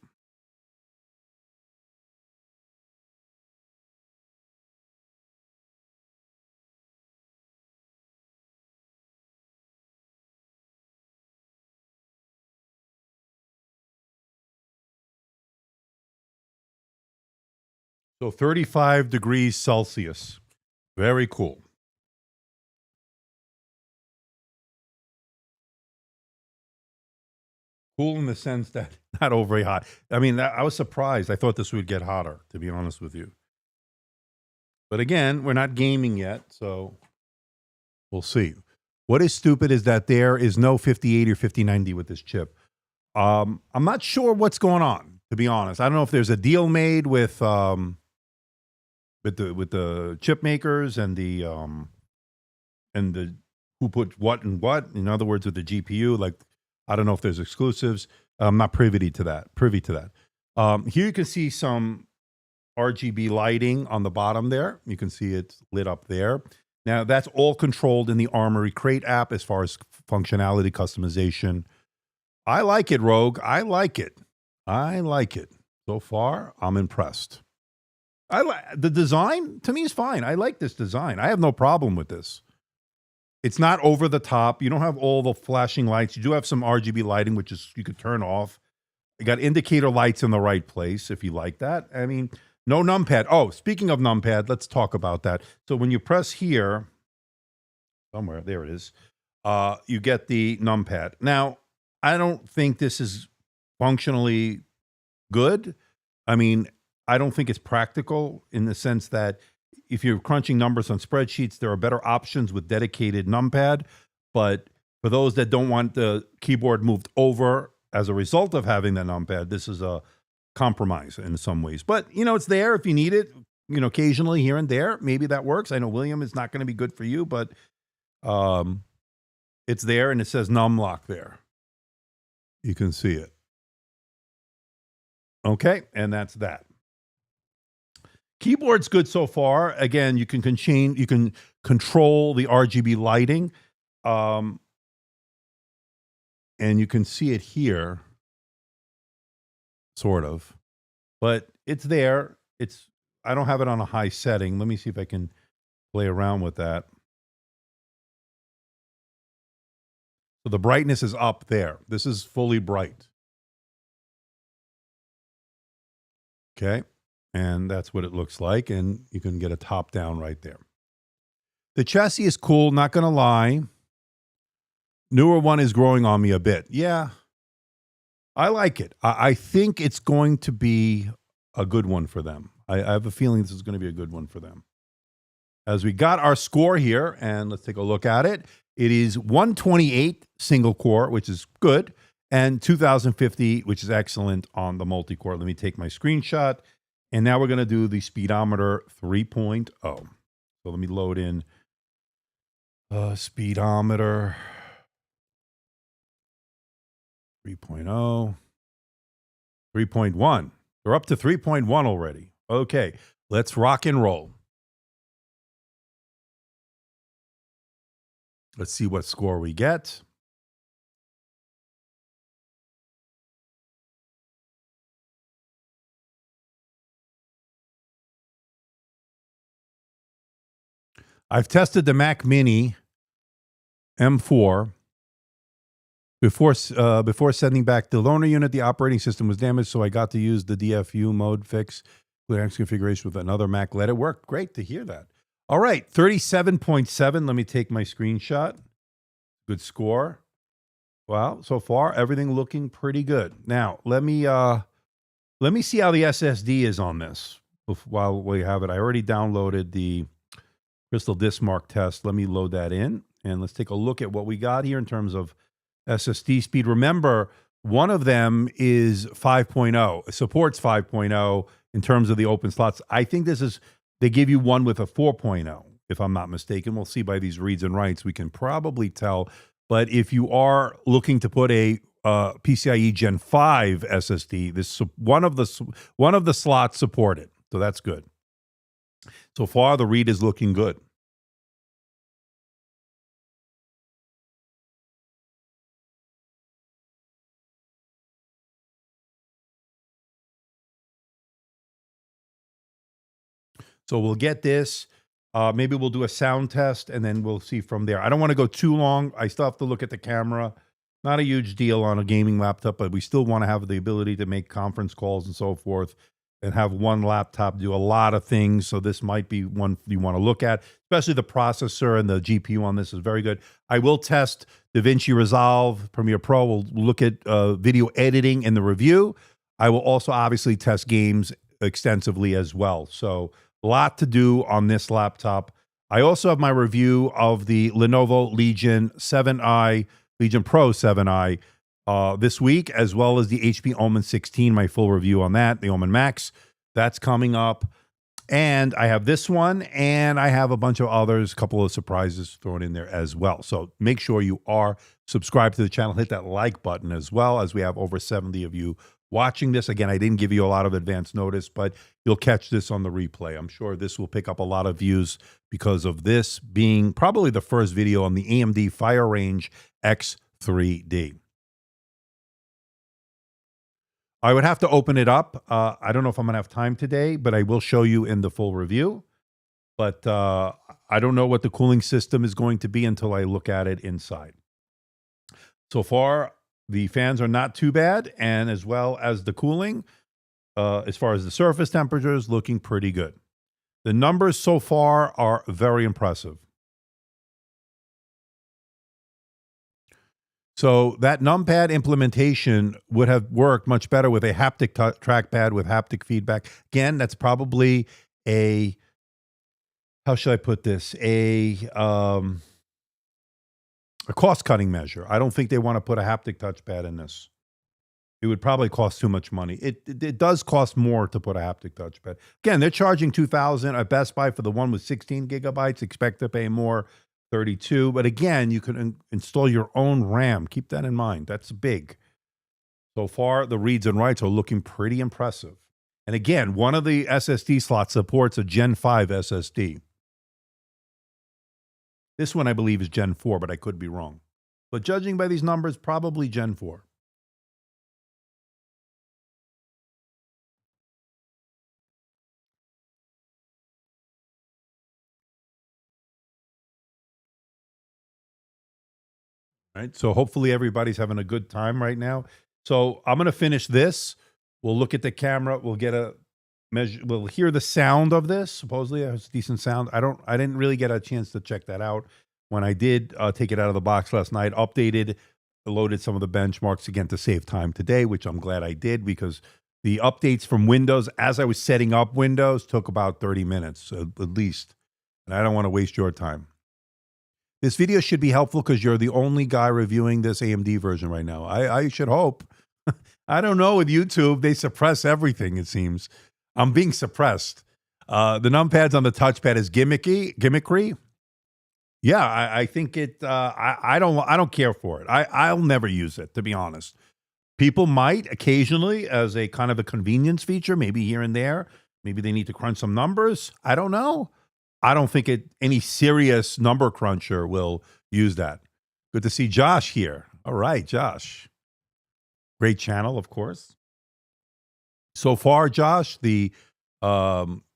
So 35 degrees Celsius. Very cool. Cool in the sense that not overly hot. I mean, I was surprised. I thought this would get hotter, to be honest with you. But again, we're not gaming yet, so we'll see. What is stupid is that there is no 5080 or 5090 with this chip. I'm not sure what's going on, to be honest. I don't know if there's a deal made with the chip makers and the who put what and what. In other words, with the GPU, like I don't know if there's exclusives. I'm not privy to that. Here you can see some RGB lighting on the bottom there. You can see it's lit up there. Now that's all controlled in the Armory Crate app as far as functionality, customization. I like it, ROG. I like it. So far, I'm impressed. The design to me is fine. I like this design. I have no problem with this. It's not over the top. You don't have all the flashing lights. You do have some RGB lighting, which is you could turn off. You got indicator lights in the right place if you like that. I mean, no numpad. Oh, speaking of numpad, let's talk about that. So when you press here, somewhere, there it is, you get the numpad. Now, I don't think this is functionally good. I mean, I don't think it's practical in the sense that if you're crunching numbers on spreadsheets, there are better options with dedicated numpad. But for those that don't want the keyboard moved over as a result of having the numpad, this is a compromise in some ways. But, it's there if you need it, occasionally here and there. Maybe that works. I know, William, it's not going to be good for you, but it's there and it says numlock there. You can see it. Okay, and that's that. Keyboard's good so far. Again, you can control the RGB lighting, and you can see it here, sort of. But it's there. I don't have it on a high setting. Let me see if I can play around with that. So the brightness is up there. This is fully bright. Okay. And that's what it looks like. And you can get a top down right there. The chassis is cool, not going to lie. Newer one is growing on me a bit. Yeah, I like it. I think it's going to be a good one for them. I have a feeling this is going to be a good one for them. As we got our score here, and let's take a look at it. It is 128 single core, which is good, and 2050, which is excellent on the multi-core. Let me take my screenshot, and now we're going to do the speedometer 3.0. So let me load in speedometer 3.0, 3.1. We're up to 3.1 already. Okay, let's rock and roll. Let's see what score we get. I've tested the Mac Mini M4 before sending back the loaner unit. The operating system was damaged, so I got to use the DFU mode fix clearance configuration with another Mac. Let it work. Great to hear that. All right, 37.7. Let me take my screenshot. Good score. Well, so far everything looking pretty good. Now let me see how the SSD is on this. While we have it, I already downloaded the Crystal Disk Mark test. Let me load that in, and let's take a look at what we got here in terms of SSD speed. Remember, one of them is 5.0. It supports 5.0 in terms of the open slots. I think they give you one with a 4.0, if I'm not mistaken. We'll see by these reads and writes. We can probably tell. But if you are looking to put a PCIe Gen 5 SSD, this one of the slots support it. So that's good. So far, the read is looking good. So we'll get this. Maybe we'll do a sound test, and then we'll see from there. I don't want to go too long. I still have to look at the camera. Not a huge deal on a gaming laptop, but we still want to have the ability to make conference calls and so forth, and have one laptop do a lot of things. So this might be one you want to look at, especially the processor and the GPU on this is very good. I will test DaVinci Resolve, Premiere Pro. We'll look at video editing in the review. I will also obviously test games extensively as well. So a lot to do on this laptop. I also have my review of the Lenovo Legion 7i, Legion Pro 7i this week, as well as the HP Omen 16, my full review on that, the Omen Max. That's coming up. And I have this one, and I have a bunch of others, a couple of surprises thrown in there as well. So make sure you are subscribed to the channel. Hit that like button as well, as we have over 70 of you watching this. Again, I didn't give you a lot of advance notice, but you'll catch this on the replay. I'm sure this will pick up a lot of views because of this being probably the first video on the AMD Fire Range X3D. I would have to open it up. I don't know if I'm going to have time today, but I will show you in the full review. But I don't know what the cooling system is going to be until I look at it inside. So far, the fans are not too bad, and as well as the cooling, as far as the surface temperatures, looking pretty good. The numbers so far are very impressive. So that numpad implementation would have worked much better with a haptic trackpad with haptic feedback. Again, that's probably a, how should I put this? A cost-cutting measure. I don't think they want to put a haptic touchpad in this. It would probably cost too much money. It does cost more to put a haptic touchpad. Again, they're charging $2,000 at Best Buy for the one with 16 gigabytes. Expect to pay more, 32. But again, you can install your own RAM. Keep that in mind. That's big. So far, the reads and writes are looking pretty impressive. And again, one of the SSD slots supports a Gen 5 SSD. This one, I believe, is Gen 4, but I could be wrong. But judging by these numbers, probably Gen 4. Right. So hopefully everybody's having a good time right now. So I'm going to finish this. We'll look at the camera. We'll get a we'll hear the sound of this. Supposedly it has decent sound. I didn't really get a chance to check that out. When I did take it out of the box last night, loaded some of the benchmarks again to save time today, which I'm glad I did, because the updates from Windows, as I was setting up Windows, took about 30 minutes at least. And I don't want to waste your time. This video should be helpful because you're the only guy reviewing this AMD version right now. I should hope. I don't know, with YouTube, they suppress everything, it seems. I'm being suppressed. The numpads on the touchpad is gimmickry. Yeah, I think it. I don't care for it. I'll never use it, to be honest. People might occasionally as a kind of a convenience feature, maybe here and there. Maybe they need to crunch some numbers. I don't know. I don't think any serious number cruncher will use that. Good to see Josh here. All right, Josh. Great channel, of course. So far, Josh, the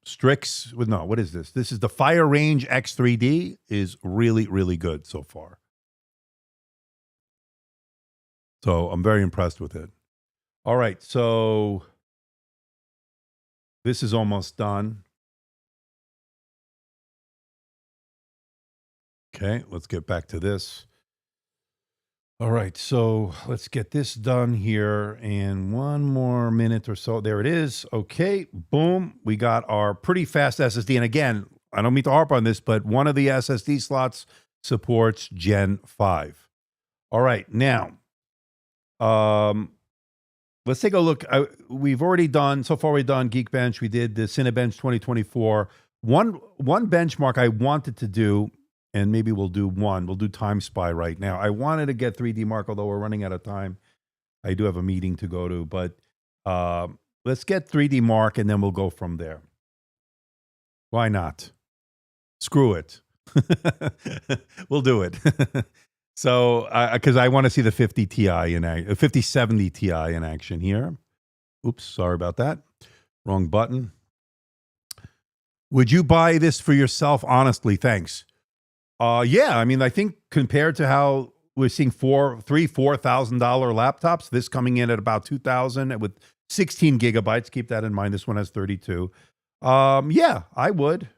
Strix, what is this? This is the Fire Range X3D, is really, really good so far. So I'm very impressed with it. All right, so this is almost done. Okay, let's get back to this. All right, so let's get this done here in 1 more minute or so. There it is. Okay, boom. We got our pretty fast SSD. And again, I don't mean to harp on this, but one of the SSD slots supports Gen 5. All right, now, let's take a look. We've already done, so far we've done Geekbench. We did the Cinebench 2024. One benchmark I wanted to do, and maybe we'll do Time Spy right now. I wanted to get 3D Mark, although we're running out of time. I do have a meeting to go to, but let's get 3D Mark, and then we'll go from there. Why not? Screw it. We'll do it. So, because I want to see the 5070 Ti in action here. Oops, sorry about that. Wrong button. Would you buy this for yourself? Honestly, thanks. Yeah, I mean, I think compared to how we're seeing $4,000 laptops, this coming in at about $2,000 with 16 gigabytes. Keep that in mind. This one has 32. Yeah, I would.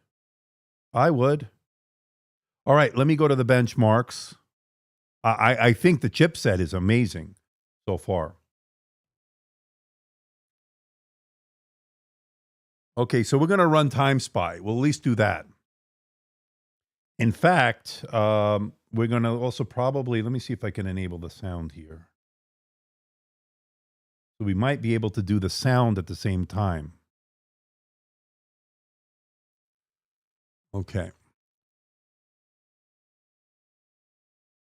All right, let me go to the benchmarks. I think the chipset is amazing so far. Okay, so we're going to run Time Spy. We'll at least do that. In fact, we're going to also probably, let me see if I can enable the sound here. So we might be able to do the sound at the same time. Okay.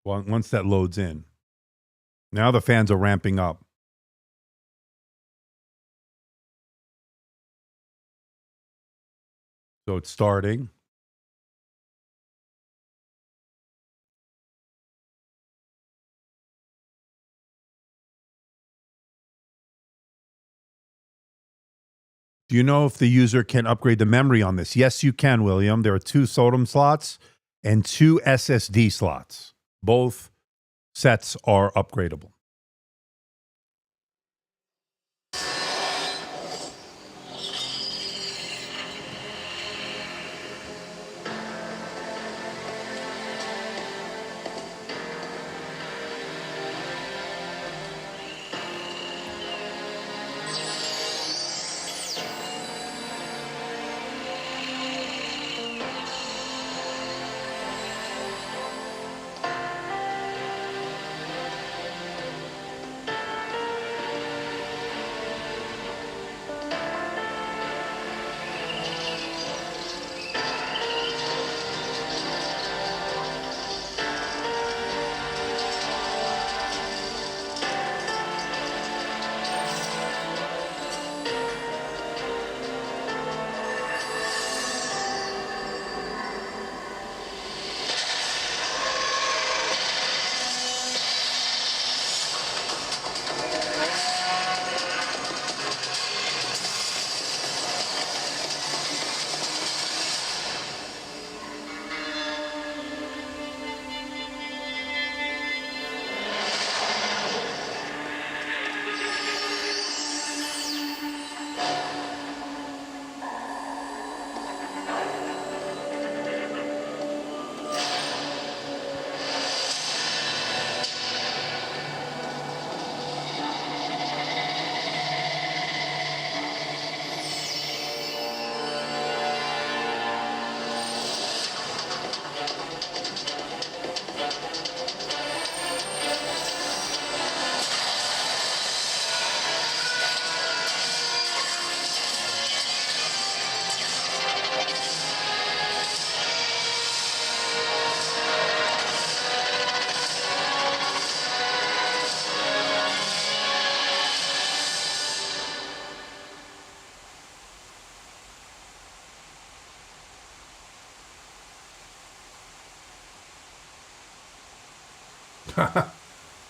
Well, once that loads in. Now the fans are ramping up. So it's starting. Do you know if the user can upgrade the memory on this? Yes, you can, William. There are 2 SODIMM slots and 2 SSD slots. Both sets are upgradable.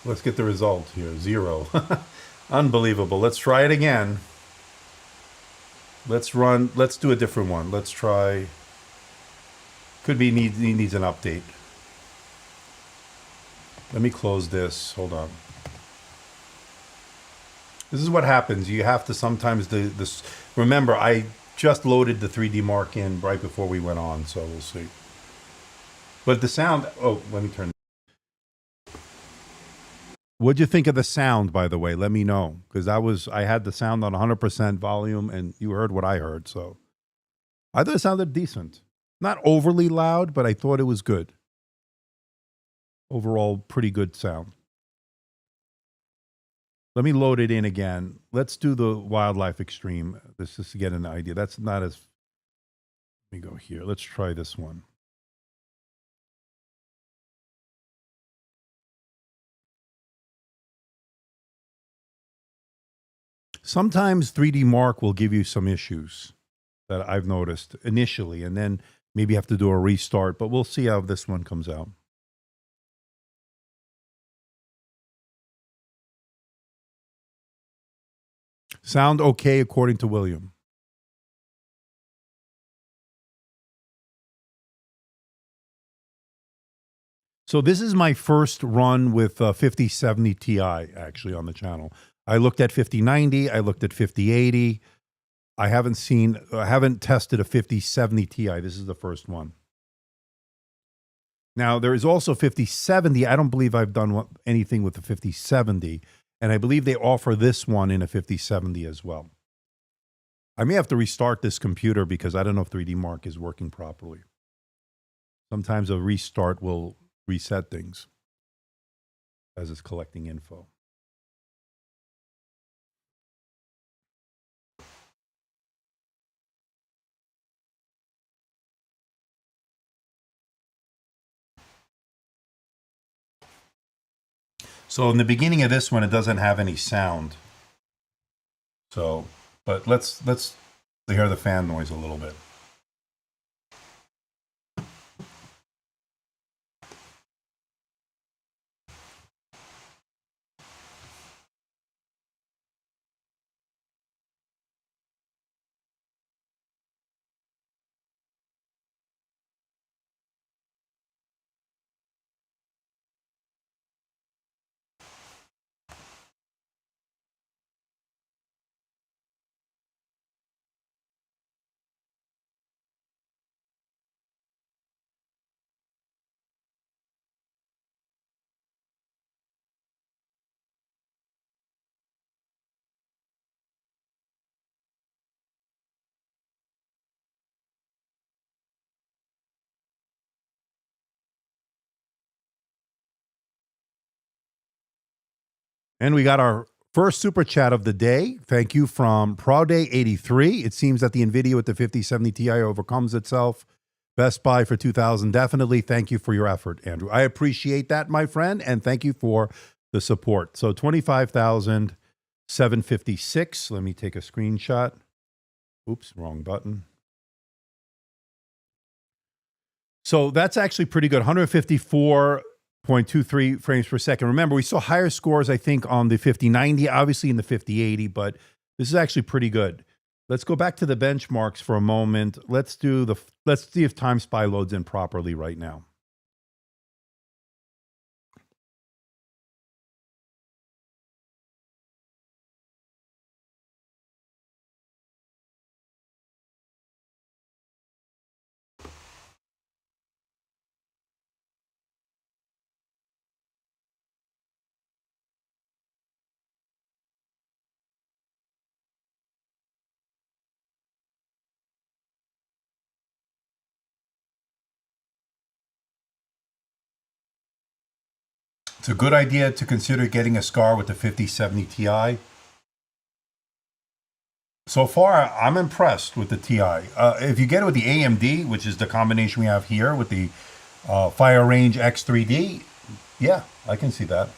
Let's get the result here. 0. Unbelievable. Let's try it again. Let's do a different one. Let's try. Could be he needs an update. Let me close this. Hold on. This is what happens. You have to sometimes this. Remember, I just loaded the 3D Mark in right before we went on, so we'll see. But the sound. Oh, let me turn. What'd you think of the sound, by the way? Let me know, because I had the sound on 100% volume, and you heard what I heard. So I thought it sounded decent. Not overly loud, but I thought it was good. Overall, pretty good sound. Let me load it in again. Let's do the Wildlife Extreme. This is to get an idea. That's not as... Let me go here. Let's try this one. Sometimes 3D Mark will give you some issues that I've noticed initially, and then maybe have to do a restart, but we'll see how this one comes out. Sound okay according to William. So this is my first run with 5070 Ti actually on the channel. I looked at 5090, I looked at 5080. I haven't tested a 5070 Ti. This is the first one. Now, there is also 5070. I don't believe I've done anything with the 5070, and I believe they offer this one in a 5070 as well. I may have to restart this computer because I don't know if 3D Mark is working properly. Sometimes a restart will reset things as it's collecting info. So in the beginning of this one, it doesn't have any sound. So, but let's hear the fan noise a little bit. And we got our first super chat of the day. Thank you from Prouday83. It seems that the NVIDIA with the 5070 Ti overcomes itself. Best buy for 2000. Definitely. Thank you for your effort, Andrew. I appreciate that, my friend, and thank you for the support. So 25,756. Let me take a screenshot. Oops, wrong button. So that's actually pretty good. 154.23 frames per second. Remember, we saw higher scores, I think, on the 5090, obviously in the 5080, but this is actually pretty good. Let's go back to the benchmarks for a moment. Let's see if Time Spy loads in properly right now. It's a good idea to consider getting a SCAR with the 5070 Ti. So far, I'm impressed with the Ti. If you get it with the AMD, which is the combination we have here with the Fire Range X3D, yeah, I can see that.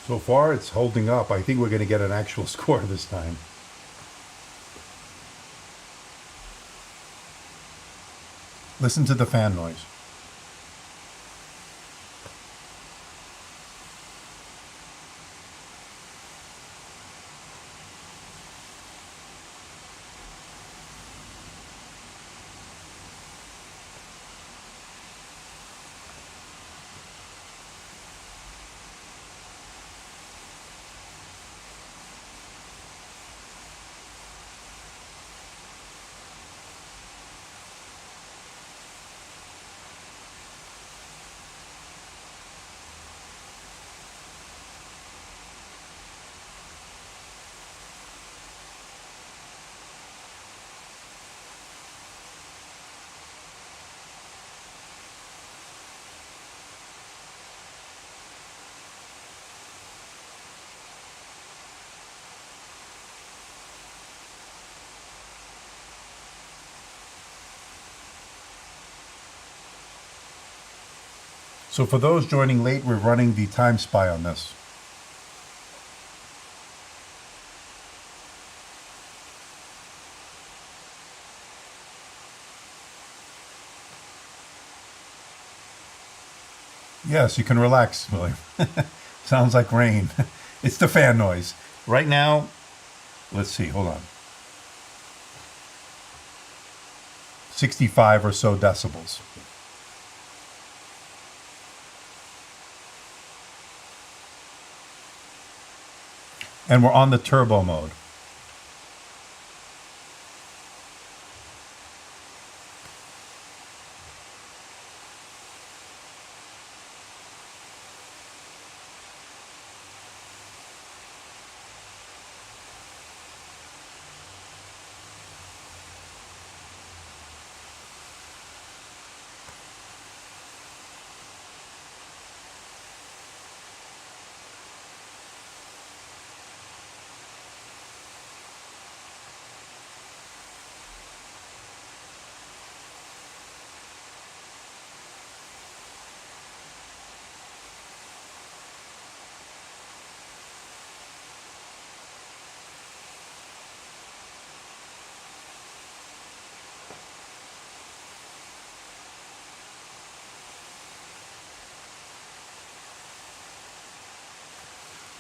So far, it's holding up. I think we're going to get an actual score this time. Listen to the fan noise. So for those joining late, we're running the time spy on this. Yes, you can relax, William. Sounds like rain. It's the fan noise. Right now, let's see, hold on. 65 or so decibels. And we're on the turbo mode.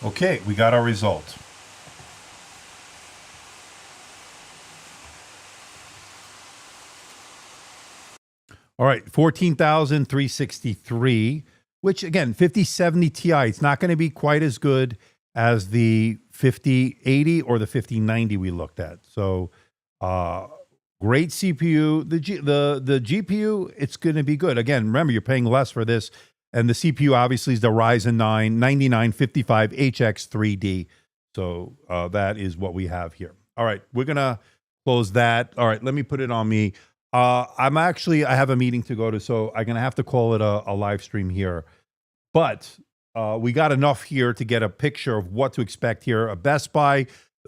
Okay, we got our result. All right, 14,363, which again, 5070 Ti, it's not going to be quite as good as the 5080 or the 5090 we looked at. So, great CPU. The GPU, it's going to be good. Again, remember, you're paying less for this. And the CPU obviously is the Ryzen 9 9955 HX3D. So that is what we have here. All right, we're going to close that. All right, let me put it on me. I have a meeting to go to, so I'm going to have to call it a live stream here. But we got enough here to get a picture of what to expect here. A Best Buy,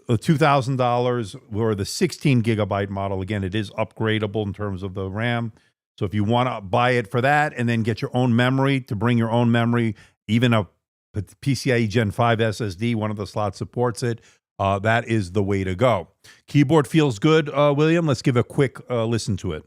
$2,000 or the 16 gigabyte model. Again, it is upgradable in terms of the RAM. So if you want to buy it for that and then get your own memory, to bring your own memory, even a PCIe Gen 5 SSD, one of the slots supports it, that is the way to go. Keyboard feels good, William. Let's give a quick listen to it.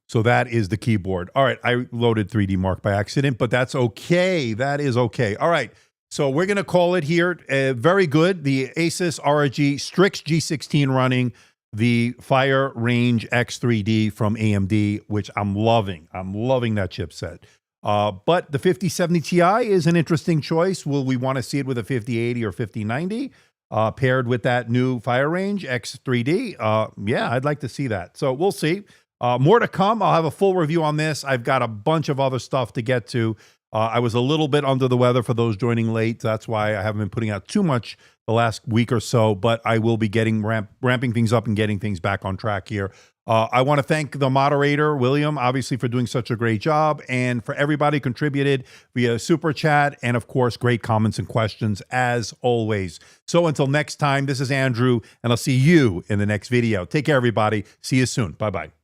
So that is the keyboard. All right, I loaded 3D Mark by accident, but that's okay. That is okay. All right, so we're going to call it here. Very good. The Asus ROG Strix G16 running the Fire Range X3D from AMD, which I'm loving. I'm loving that chipset. But the 5070 Ti is an interesting choice. Will we want to see it with a 5080 or 5090 paired with that new Fire Range X3D? Yeah, I'd like to see that. So we'll see. More to come. I'll have a full review on this. I've got a bunch of other stuff to get to. I was a little bit under the weather for those joining late. That's why I haven't been putting out too much the last week or so, but I will be ramping things up and getting things back on track here. I want to thank the moderator, William, obviously for doing such a great job, and for everybody who contributed via Super Chat, and of course, great comments and questions as always. So until next time, this is Andrew, and I'll see you in the next video. Take care, everybody. See you soon. Bye-bye.